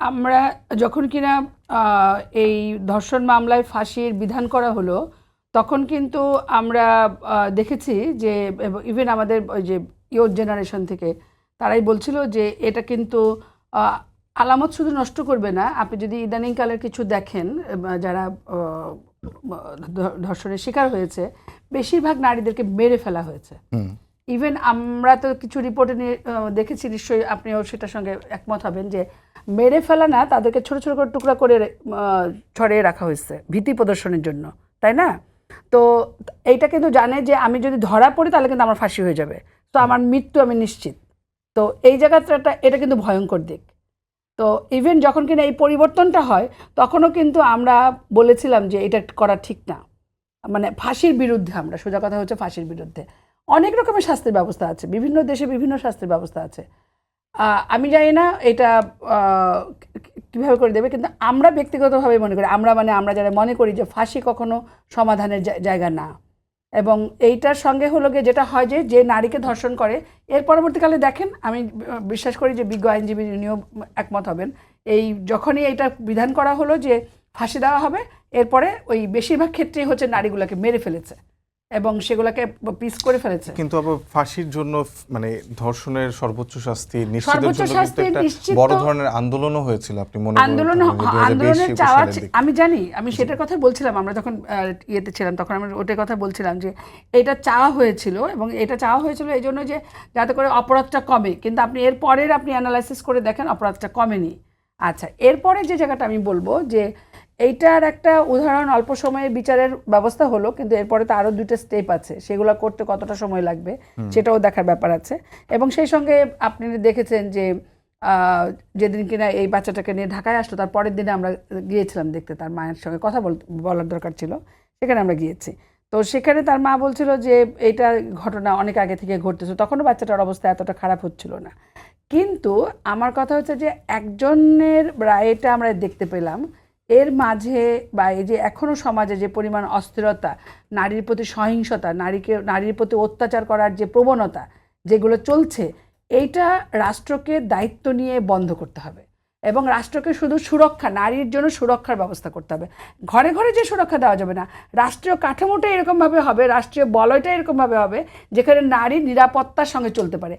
আমরা যখন কিনা এই ধর্ষণ মামলায় ফাঁসির বিধান করা হলো তখন কিন্তু আমরা দেখেছি যে ইভেন আমাদের ওই যে ইয়র জেনারেশন থেকে তারাই বলছিল যে এটা কিন্তু আলামত শুধু নষ্ট করবে না, আপনি যদি ইদানিংকালের কিছু দেখেন যারা ধর্ষণের শিকার হয়েছে বেশিরভাগ নারীদেরকে মেরে ফেলা হয়েছে। ইভেন আমরা তো কিছু রিপোর্টে দেখেছি, নিশ্চয়ই আপনিও সেটার সঙ্গে একমত হবেন, যে মেরে ফেলা না, তাদেরকে ছোট ছোট করে টুকরা করে ছড়িয়ে রাখা হয়েছে ভীতি প্রদর্শনের জন্য, তাই না? তো এইটা কিন্তু জানে যে আমি যদি ধরা পড়ি তাহলে কিন্তু আমার ফাঁসি হয়ে যাবে, তো আমার মৃত্যু আমি নিশ্চিত। তো এই জায়গাটা এটা কিন্তু ভয়ঙ্কর দিক। তো ইভেন যখন কিনা এই পরিবর্তনটা হয় তখনও কিন্তু আমরা বলেছিলাম যে এটা করা ঠিক না, মানে ফাঁসির বিরুদ্ধে। আমরা সোজা কথা হচ্ছে ফাঁসির বিরুদ্ধে। অনেক রকমের শাস্তির ব্যবস্থা আছে, বিভিন্ন দেশে বিভিন্ন শাস্তির ব্যবস্থা আছে। আমি জানি না এটা কীভাবে করে দেবে, কিন্তু আমরা ব্যক্তিগতভাবে মনে করি, আমরা যারা মনে করি যে ফাঁসি কখনো সমাধানের জায়গা না। এবং এইটার সঙ্গে হলো গিয়ে যেটা হয় যে নারীকে ধর্ষণ করে এর পরবর্তীকালে দেখেন, আমি বিশ্বাস করি যে বিজ্ঞ আইনজীবী নিয়েও একমত হবেন, এই যখনই এটা বিধান করা হলো যে ফাঁসি দেওয়া হবে, এরপরে ওই বেশিরভাগ ক্ষেত্রেই হচ্ছে নারীগুলোকে মেরে ফেলেছে এবং সেগুলোকে পিস করে ফেলেছে। কিন্তু আবার ফাঁসির জন্য মানে ধর্ষণের সর্বোচ্চ শাস্তি নিশ্চিতের জন্য একটা বড় ধরনের আন্দোলনও হয়েছিল। আপনি মনে করেন আন্দোলনের চাওয়া, আমি জানি, আমি সেটার কথা বলছিলাম, আমরা যখন ইয়েতে ছিলাম তখন আমরা ওটার কথা বলছিলাম যে এটা চাওয়া হয়েছিল, এবং এটা চাওয়া হয়েছিল এই জন্য যে যাতে করে অপরাধটা কমে। কিন্তু আপনি এর পরের আপনি অ্যানালাইসিস করে দেখেন অপরাধটা কমেনি। আচ্ছা, এরপরে যে জায়গাটা আমি বলবো যে এইটার একটা উদাহরণ, অল্প সময়ে বিচারের ব্যবস্থা হলো, কিন্তু এরপরে তো আরও 2টা স্টেপ আছে, সেগুলো করতে কতটা সময় লাগবে সেটাও দেখার ব্যাপার আছে। এবং সেই সঙ্গে আপনি দেখেছেন যে যেদিন কিনা এই বাচ্চাটাকে নিয়ে ঢাকায় আসলো তার পরের দিনে আমরা গিয়েছিলাম দেখতে, তার মায়ের সঙ্গে কথা বলার দরকার ছিল, সেখানে আমরা গিয়েছি। তো সেখানে তার মা বলছিল যে এইটা ঘটনা অনেক আগে থেকে ঘটতেছে, তখনও বাচ্চাটার অবস্থা এতটা খারাপ হচ্ছিল না। কিন্তু আমার কথা হচ্ছে যে একজনের রায়টা আমরা দেখতে পেলাম, এর মাঝে বা এই যে এখনও সমাজে যে পরিমাণ অস্থিরতা, নারীর প্রতি সহিংসতা, নারীর প্রতি অত্যাচার করার যে প্রবণতা যেগুলো চলছে, এইটা রাষ্ট্রকে দায়িত্ব নিয়ে বন্ধ করতে হবে। এবং রাষ্ট্রকে শুধু সুরক্ষা, নারীর জন্য সুরক্ষার ব্যবস্থা করতে হবে। ঘরে ঘরে যে সুরক্ষা দেওয়া যাবে না, রাষ্ট্রীয় কাঠামোটা এরকমভাবে হবে, রাষ্ট্রীয় বলয়টা এরকমভাবে হবে যেখানে নারী নিরাপত্তার সঙ্গে চলতে পারে।